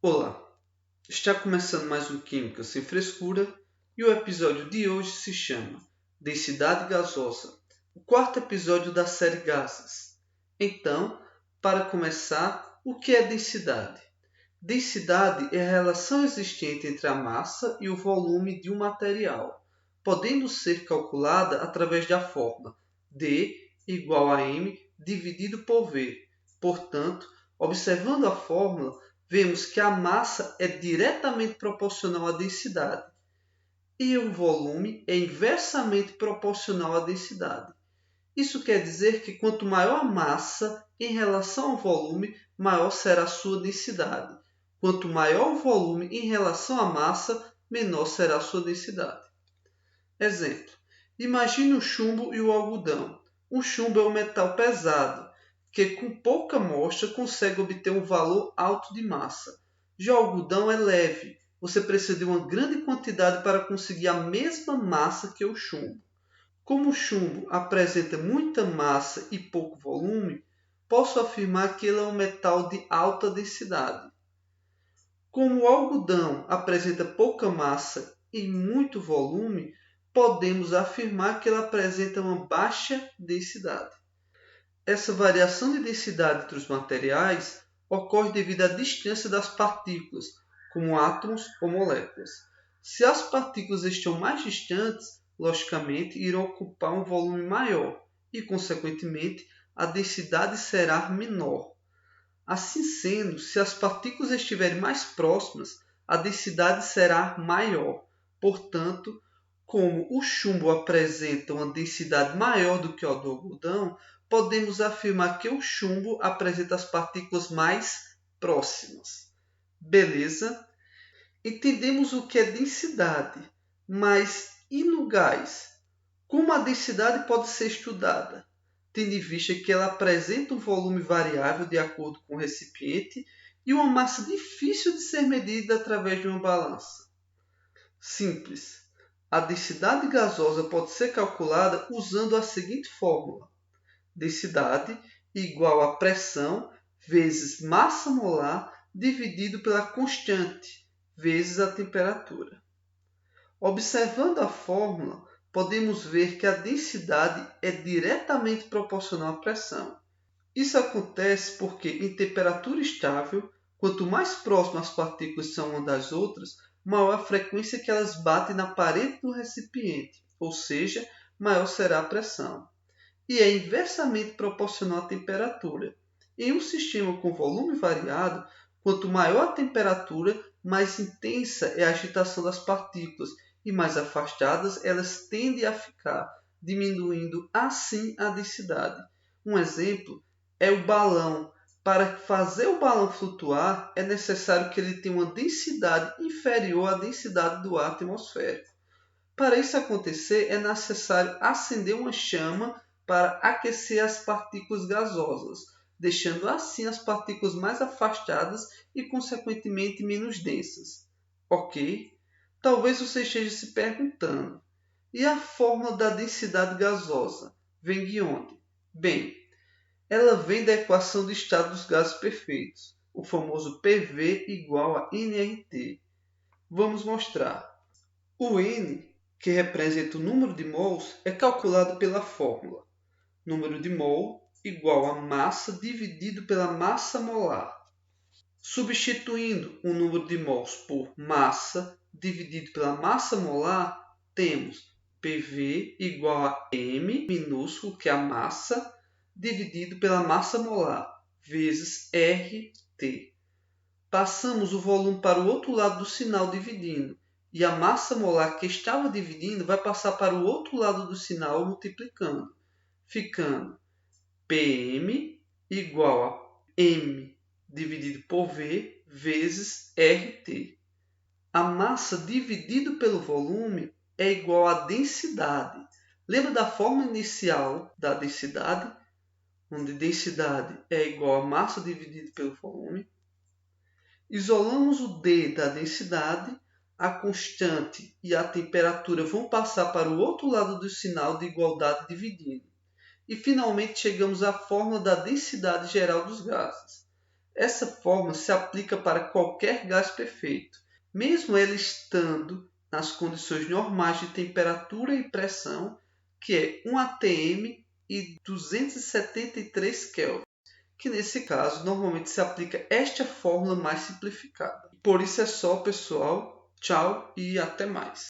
Olá, está começando mais um Química Sem Frescura e o episódio de hoje se chama Densidade Gasosa, o quarto episódio da série Gases. Então, para começar, o que é densidade? Densidade é a relação existente entre a massa e o volume de um material, podendo ser calculada através da fórmula D igual a m dividido por V. Portanto, observando a fórmula, vemos que a massa é diretamente proporcional à densidade e o volume é inversamente proporcional à densidade. Isso quer dizer que quanto maior a massa em relação ao volume, maior será a sua densidade. Quanto maior o volume em relação à massa, menor será a sua densidade. Exemplo: imagine o chumbo e o algodão. O chumbo é um metal pesado, que com pouca amostra consegue obter um valor alto de massa. Já o algodão é leve, você precisa de uma grande quantidade para conseguir a mesma massa que o chumbo. Como o chumbo apresenta muita massa e pouco volume, posso afirmar que ele é um metal de alta densidade. Como o algodão apresenta pouca massa e muito volume, podemos afirmar que ele apresenta uma baixa densidade. Essa variação de densidade entre os materiais ocorre devido à distância das partículas, como átomos ou moléculas. Se as partículas estão mais distantes, logicamente irão ocupar um volume maior e, consequentemente, a densidade será menor. Assim sendo, se as partículas estiverem mais próximas, a densidade será maior. Portanto, como o chumbo apresenta uma densidade maior do que a do algodão, podemos afirmar que o chumbo apresenta as partículas mais próximas. Beleza? Entendemos o que é densidade, mas e no gás? Como a densidade pode ser estudada? Tendo em vista que ela apresenta um volume variável de acordo com o recipiente e uma massa difícil de ser medida através de uma balança. Simples. A densidade gasosa pode ser calculada usando a seguinte fórmula: densidade igual a pressão vezes massa molar dividido pela constante vezes a temperatura. Observando a fórmula, podemos ver que a densidade é diretamente proporcional à pressão. Isso acontece porque, em temperatura estável, quanto mais próximas as partículas são umas das outras, maior a frequência que elas batem na parede do recipiente, ou seja, maior será a pressão. E é inversamente proporcional à temperatura. Em um sistema com volume variado, quanto maior a temperatura, mais intensa é a agitação das partículas e mais afastadas elas tendem a ficar, diminuindo assim a densidade. Um exemplo é o balão. Para fazer o balão flutuar, é necessário que ele tenha uma densidade inferior à densidade do ar atmosférico. Para isso acontecer, é necessário acender uma chama para aquecer as partículas gasosas, deixando assim as partículas mais afastadas e, consequentemente, menos densas. Ok? Talvez você esteja se perguntando: e a fórmula da densidade gasosa vem de onde? Bem, ela vem da equação de estado dos gases perfeitos, o famoso PV igual a nRT. Vamos mostrar. O N, que representa o número de mols, é calculado pela fórmula número de mol igual a massa dividido pela massa molar. Substituindo o número de mols por massa dividido pela massa molar, temos PV igual a m minúsculo, que é a massa, dividido pela massa molar, vezes RT. Passamos o volume para o outro lado do sinal dividindo, e a massa molar que estava dividindo vai passar para o outro lado do sinal multiplicando, ficando Pm igual a m dividido por V vezes RT. A massa dividido pelo volume é igual à densidade. Lembra da forma inicial da densidade? Onde densidade é igual a massa dividido pelo volume. Isolamos o D da densidade, a constante e a temperatura vão passar para o outro lado do sinal de igualdade dividindo. E finalmente chegamos à fórmula da densidade geral dos gases. Essa fórmula se aplica para qualquer gás perfeito, mesmo ele estando nas condições normais de temperatura e pressão, que é 1 atm e 273 Kelvin, que nesse caso normalmente se aplica esta fórmula mais simplificada. Por isso é só, pessoal. Tchau e até mais.